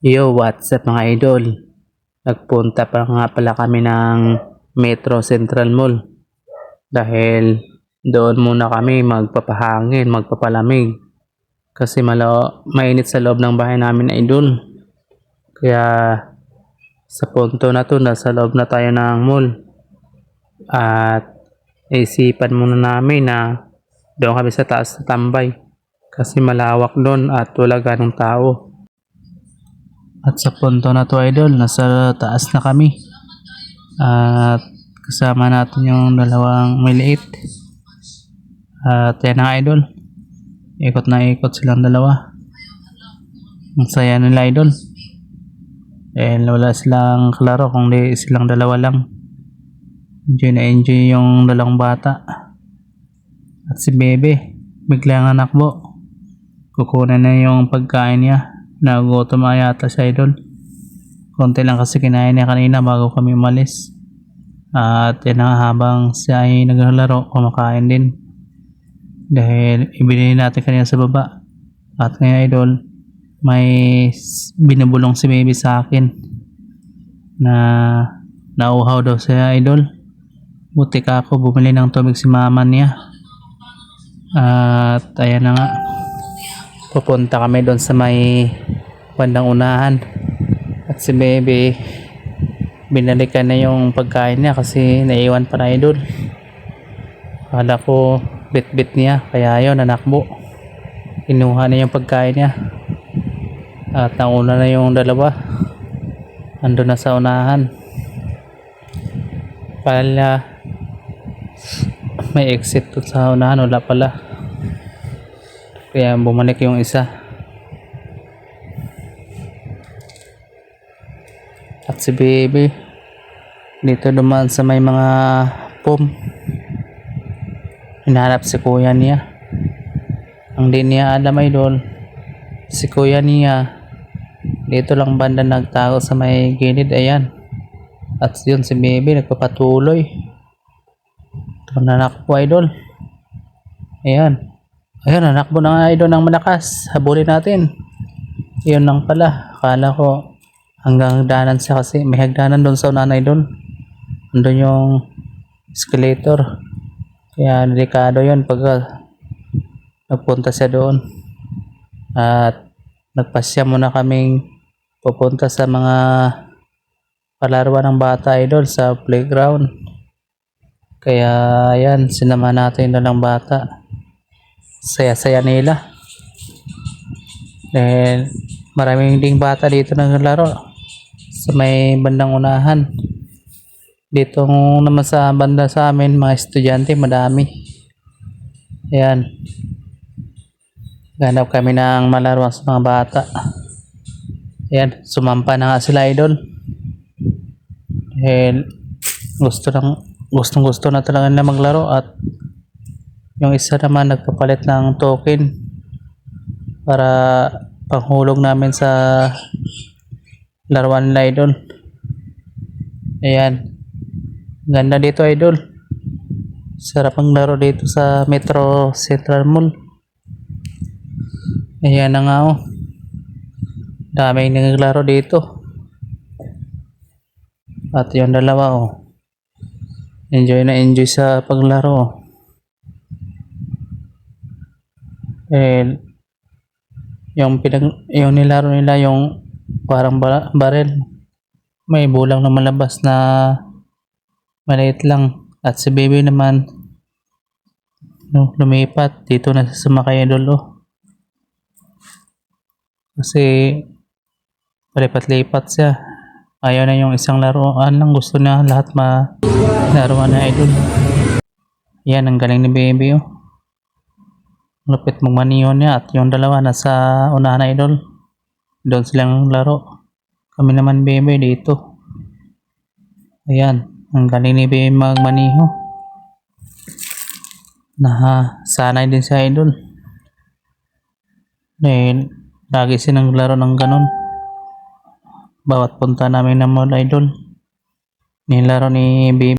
Yo, what's up mga idol? Nagpunta pa nga pala kami ng Metro Central Mall dahil doon muna kami magpapahangin, magpapalamig kasi mainit sa loob ng bahay namin idol. Kaya sa punto na to, nasa loob na tayo ng mall at isipan muna namin na doon kami sa taas na tambay kasi malawak doon at wala ganong tao. At sa punto na to idol, nasa taas na kami. At kasama natin yung dalawang maliit. At yan na idol. Ikot na ikot silang dalawa. Ang saya nila idol. Dahil wala silang klaro kundi silang dalawa lang. Enjoy na enjoy yung dalawang bata. At si Bebe, biglang anakbo. Kukunan na yung pagkain niya. Nagutom yata siya idol. Konti lang kasi kinain niya kanina bago kami umalis. At yan na habang siya ay naglalaro, kumakain din. Dahil ibili natin kanina sa baba. At ngayon idol, may binubulong si baby sa akin na nauhaw daw siya idol. Buti ka ako bumili ng tubig si mama niya. At ayan na nga, pupunta kami doon sa may bandang unahan. At si baby, binalikan na yung pagkain niya kasi naiwan pa na idol. Akala ko bit-bit niya, kaya yun nanakbo. Kinuha na yung pagkain niya. At nauna na yung dalawa. Ando na sa unahan. Pala may exit to sa unahan, wala pala. Kaya bumalik yung isa. At si baby dito dumaan sa may mga pom. Hinahanap si kuya niya. Ang di niya alam idol, si kuya niya dito lang banda nagtago sa may gilid. Ayan. At yun si baby nagpapatuloy. Ito nanak po idol. Ayan. Ayun, nanakbo na nga idol ng malakas. Habulin natin. Yun lang pala. Akala ko hanggang hagdanan siya kasi may hagdanan doon sa unahan idol. Doon yung escalator. Kaya delikado yun pag nagpunta siya doon. At nagpasya muna kaming pupunta sa mga palaruan ng bata idol sa playground. Kaya yan, sinama natin doon ng bata. Saya-saya nila dahil maraming ding bata dito naglalaro sa may bandang unahan. Dito naman sa banda sa amin mga estudyante madami. Ayan, ganap kami ng malaruan sa mga bata. Ayan, sumampa na nga sila idol dahil gustong gusto na talaga nila maglaro. At yung isa naman nagpapalit ng token para panghulog namin sa laruan nila idol. Ayan, ganda dito idol. Sarap ang laro dito sa Metro Central Mall. Ayan na nga oh, daming naglaro dito. At yung dalawa oh, enjoy na enjoy sa paglaro oh. Yung nilaro nila yung parang barel, may bulang na malabas na maliit lang. At si baby naman lumipat dito na sa sumakay idol oh. Kasi palipat-lipat siya, ayaw na yung isang laruan lang, gusto na lahat laruan na idol. Yan ang galing ni baby oh, lupit magmaniho niya. At yung dalawa nasa unahan na idol, doon silang laro. Kami naman baby dito. Ayan, ang galing ni baby magmaniho. Sanay din si idol dahil lagi silang laro ng ganon. Bawat punta namin ng mall idol, nilaro ni baby.